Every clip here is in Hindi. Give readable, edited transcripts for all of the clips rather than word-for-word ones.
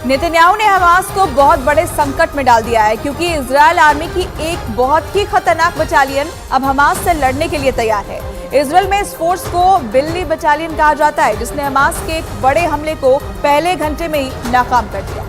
नेतन्याहू ने हमास को बहुत बड़े संकट में डाल दिया है क्योंकि इजरायल आर्मी की एक बहुत ही खतरनाक बटालियन अब हमास से लड़ने के लिए तैयार है। इजरायल में इस फोर्स को बिल्ली बटालियन कहा जाता है, जिसने हमास के एक बड़े हमले को पहले घंटे में ही नाकाम कर दिया।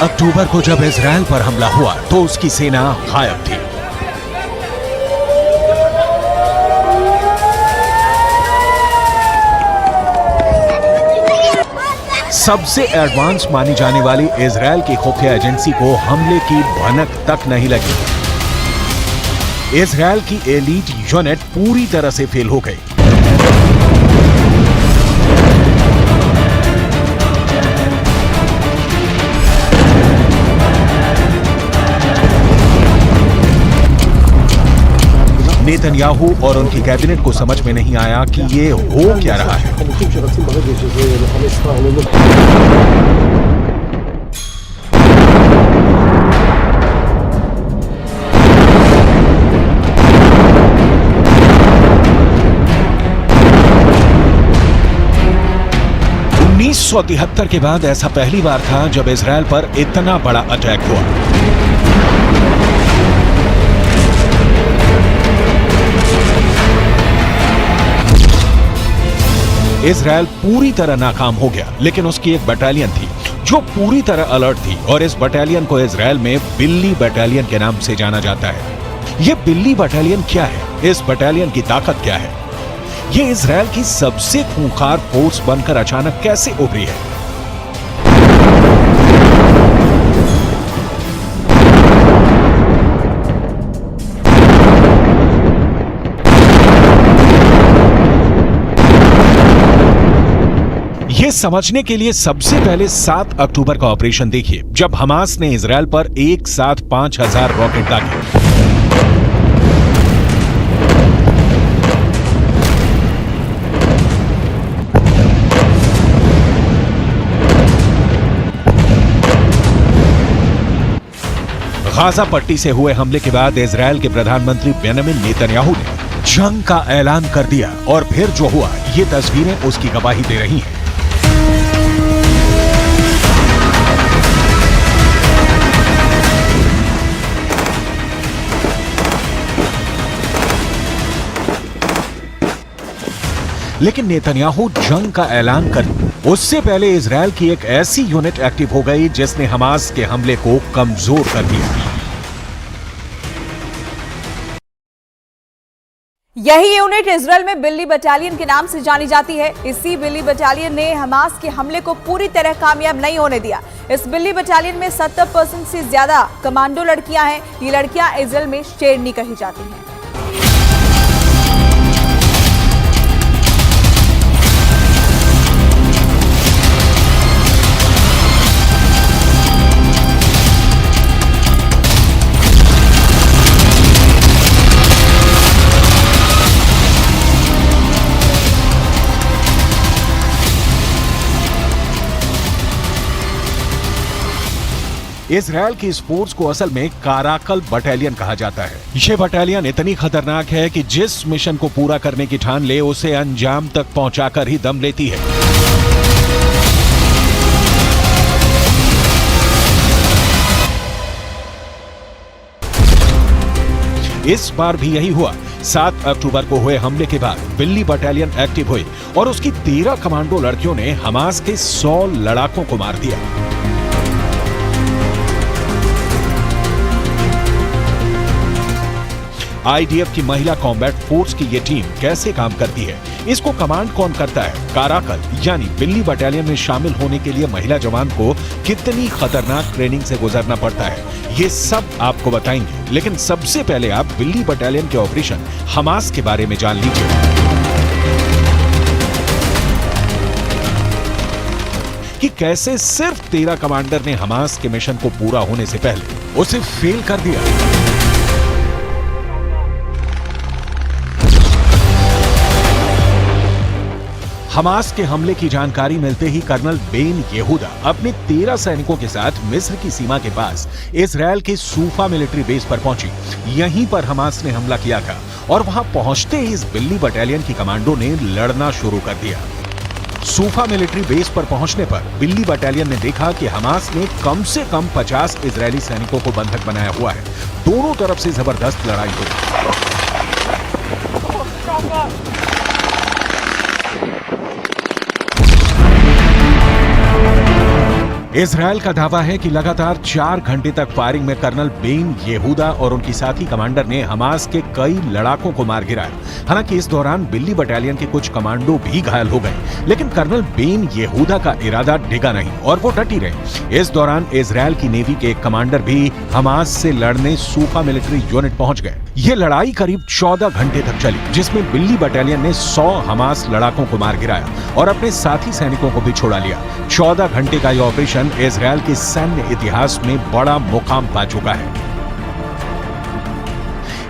अक्टूबर को जब इजरायल पर हमला हुआ तो उसकी सेना गायब थी। सबसे एडवांस मानी जाने वाली इजरायल की खुफिया एजेंसी को हमले की भनक तक नहीं लगी। इजरायल की एलीट यूनिट पूरी तरह से फेल हो गई। नेतन्याहू और उनकी कैबिनेट को समझ में नहीं आया कि ये हो क्या रहा है। (1973) के बाद ऐसा पहली बार था जब इजरायल पर इतना बड़ा अटैक हुआ। इजरायल पूरी तरह नाकाम हो गया, लेकिन उसकी एक बटालियन थी जो पूरी तरह अलर्ट थी और इस बटालियन को इजरायल में बिल्ली बटालियन के नाम से जाना जाता है। यह बिल्ली बटालियन क्या है? इस बटालियन की ताकत क्या है? यह इजरायल की सबसे खूंखार फोर्स बनकर अचानक कैसे उभरी है? ये समझने के लिए सबसे पहले 7 अक्टूबर का ऑपरेशन देखिए, जब हमास ने इजरायल पर एक साथ 5000 रॉकेट दागे। गाजा पट्टी से हुए हमले के बाद इजरायल के प्रधानमंत्री बेंजामिन नेतन्याहू ने जंग का ऐलान कर दिया और फिर जो हुआ, ये तस्वीरें उसकी गवाही दे रही हैं। लेकिन नेतन्याहू जंग का ऐलान कर उससे पहले इजरायल की एक ऐसी यूनिट एक्टिव हो गई जिसने हमास के हमले को कमजोर कर दिया। यही यूनिट इजरायल में बिल्ली बटालियन के नाम से जानी जाती है। इसी बिल्ली बटालियन ने हमास के हमले को पूरी तरह कामयाब नहीं होने दिया। इस बिल्ली बटालियन में 70% से ज्यादा कमांडो लड़कियां हैं। ये लड़कियां इजरायल में शेरनी कही जाती हैं। इजरायल की इस फोर्स को असल में काराकल बटालियन कहा जाता है। यह बटालियन इतनी खतरनाक है कि जिस मिशन को पूरा करने की ठान ले उसे अंजाम तक पहुंचाकर ही दम लेती है। इस बार भी यही हुआ। 7 अक्टूबर को हुए हमले के बाद बिल्ली बटालियन एक्टिव हुई और उसकी 13 कमांडो लड़कियों ने हमास के 100 लड़ाकों को मार दिया। आईडीएफ की महिला कॉम्बैट फोर्स की ये टीम कैसे काम करती है, इसको कमांड कौन करता है, काराकल यानी बिल्ली बटालियन में शामिल होने के लिए महिला जवान को कितनी खतरनाक ट्रेनिंग से गुजरना पड़ता है, ये सब आपको बताएंगे। लेकिन सबसे पहले आप बिल्ली बटालियन के ऑपरेशन हमास के बारे में जान लीजिए। कि कैसे सिर्फ 13 कमांडर ने हमास के मिशन को पूरा होने से पहले उसे फेल कर दिया। हमास के हमले की जानकारी मिलते ही कर्नल बेन येहूदा अपने 13 सैनिकों के साथ मिस्र की सीमा के पास इजरायल के सूफा मिलिट्री बेस पर पहुंची। यहीं पर हमास ने हमला किया था और वहां पहुंचते ही इस बिल्ली बटालियन की कमांडो ने लड़ना शुरू कर दिया। सूफा मिलिट्री बेस पर पहुंचने पर बिल्ली बटालियन ने देखा कि हमास ने कम से कम 50 इजरायली सैनिकों को बंधक बनाया हुआ है। दोनों तरफ से जबरदस्त लड़ाई हुई। इजरायल का दावा है कि लगातार 4 घंटे तक फायरिंग में कर्नल बेन येहूदा और उनकी साथी कमांडर ने हमास के कई लड़ाकों को मार गिराया। हालांकि इस दौरान बिल्ली बटालियन के कुछ कमांडो भी घायल हो गए, लेकिन कर्नल बेन येहूदा का इरादा डिगा नहीं और वो डटी रहे। इस दौरान इजरायल की नेवी के एक कमांडर भी हमास से लड़ने सूफा मिलिट्री यूनिट पहुंच गए। ये लड़ाई करीब 14 घंटे तक चली, जिसमें बिल्ली बटालियन ने 100 हमास लड़ाकों को मार गिराया और अपने साथी सैनिकों को भी छोड़ा लिया। 14 घंटे का यह ऑपरेशन इजरायल के सैन्य इतिहास में बड़ा मुकाम पा चुका है।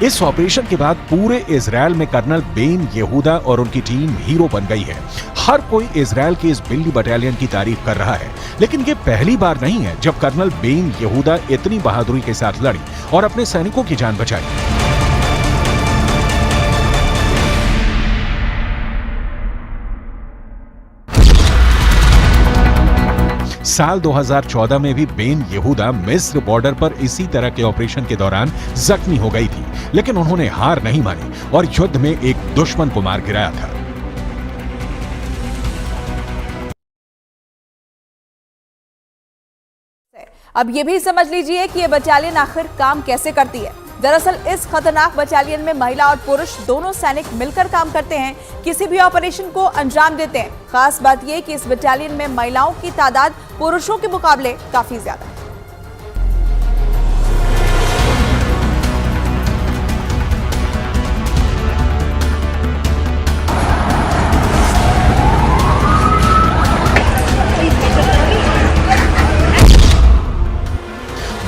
इस ऑपरेशन के बाद पूरे इजरायल में कर्नल बेन येहूदा और उनकी टीम हीरो बन गई है। हर कोई इजरायल की इस बिल्ली बटालियन की तारीफ कर रहा है, लेकिन ये पहली बार नहीं है जब कर्नल बेन येहूदा इतनी बहादुरी के साथ लड़ी और अपने सैनिकों की जान बचाई। साल 2014 में भी बेन येहूदा मिस्र बॉर्डर पर इसी तरह के ऑपरेशन के दौरान जख्मी हो गई थी, लेकिन उन्होंने हार नहीं मानी और युद्ध में एक दुश्मन को मार गिराया था। अब ये भी समझ लीजिए कि ये बटालियन आखिर काम कैसे करती है। दरअसल इस खतरनाक बटालियन में महिला और पुरुष दोनों सैनिक मिलकर काम करते हैं, किसी भी ऑपरेशन को अंजाम देते हैं। खास बात यह कि इस बटालियन में महिलाओं की तादाद पुरुषों के मुकाबले काफी ज्यादा है।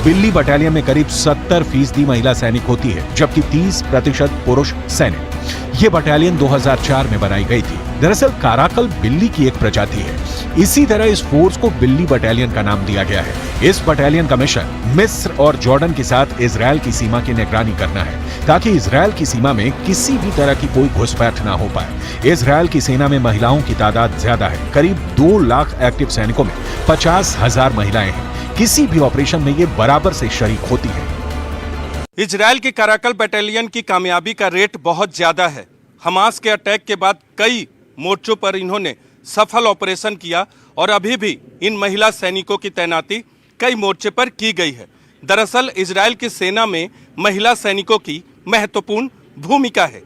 बिल्ली बटालियन में करीब 70% महिला सैनिक होती है, जबकि 30% पुरुष सैनिक। ये बटालियन 2004 में बनाई गई थी। दरअसल काराकल बिल्ली की एक प्रजाति है। इसी तरह इस फोर्स को बिल्ली बटालियन का नाम दिया गया है। इस बटालियन का मिशन मिस्र और जॉर्डन के साथ इजरायल की सीमा की निगरानी करना है, ताकि इजरायल की सीमा में किसी भी तरह की कोई घुसपैठ ना हो पाए। इजरायल की सेना में महिलाओं की तादाद ज्यादा है। करीब 2 लाख एक्टिव सैनिकों में 50,000 महिलाएं हैं। किसी भी ऑपरेशन में ये बराबर से शरीक होती है। इजरायल के काराकल बटालियन की कामयाबी का रेट बहुत ज्यादा है। हमास के अटैक के बाद कई मोर्चों पर इन्होंने सफल ऑपरेशन किया और अभी भी इन महिला सैनिकों की तैनाती कई मोर्चे पर की गई है। दरअसल इजरायल की सेना में महिला सैनिकों की महत्वपूर्ण भूमिका है।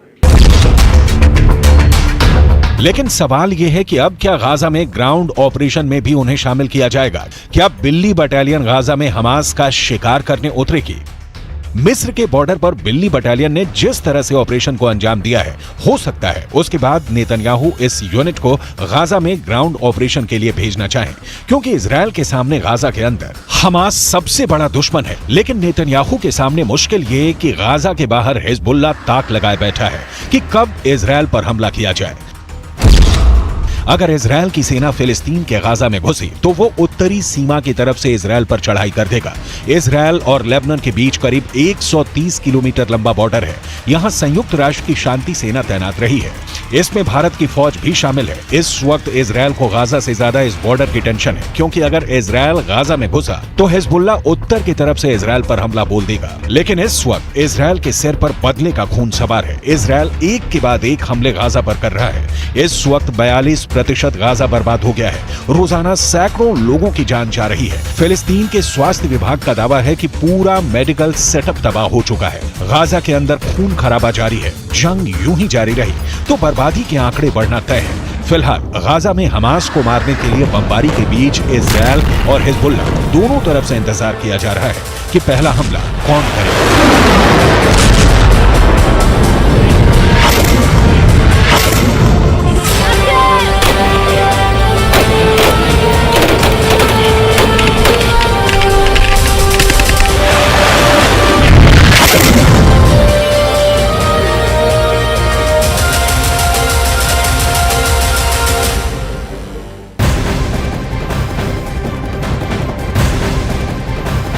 लेकिन सवाल यह है कि अब क्या गाजा में ग्राउंड ऑपरेशन में भी उन्हें शामिल किया जाएगा? क्या बिल्ली बटालियन गाजा में हमास का शिकार करने उतरेगी? मिस्र के बॉर्डर पर बिल्ली बटालियन ने जिस तरह से ऑपरेशन को अंजाम दिया है, हो सकता है उसके बाद नेतन्याहू इस यूनिट को गाजा में ग्राउंड ऑपरेशन के लिए भेजना चाहें, क्योंकि इजरायल के सामने गाजा के अंदर हमास सबसे बड़ा दुश्मन है। लेकिन नेतन्याहू के सामने मुश्किल ये कि गाजा के बाहर हिजबुल्लाह ताक लगाए बैठा है कि कब इजरायल पर हमला किया जाए। अगर इजरायल की सेना फिलिस्तीन के गाजा में घुसी तो वो उत्तरी सीमा की तरफ से इजरायल पर चढ़ाई कर देगा। इजरायल और लेबनान के बीच करीब 130 किलोमीटर लंबा बॉर्डर है। यहाँ संयुक्त राष्ट्र की शांति सेना तैनात रही है। इसमें भारत की फौज भी शामिल है। इस वक्त इजरायल को गाजा से ज्यादा इस बॉर्डर की टेंशन है, क्योंकि अगर इजरायल गाजा में घुसा तो हिजबुल्लाह उत्तर की तरफ से इजरायल पर हमला बोल देगा। लेकिन इस वक्त इजरायल के सिर पर बदले का खून सवार है। इजरायल एक के बाद एक हमले गाजा पर कर रहा है। इस वक्त 42% गाजा बर्बाद हो गया है। रोजाना सैकड़ों लोगों की जान जा रही है। फिलिस्तीन के स्वास्थ्य विभाग का दावा है कि पूरा मेडिकल सेटअप तबाह हो चुका है। गाजा के अंदर खून खराबा जारी है। जंग यूं ही जारी रही तो बर्बादी के आंकड़े बढ़ना तय है। फिलहाल गाजा में हमास को मारने के लिए बमबारी के बीच इजरायल और हिजबुल्लाह दोनों तरफ से इंतजार किया जा रहा है कि पहला हमला कौन करेगा।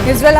इजरायल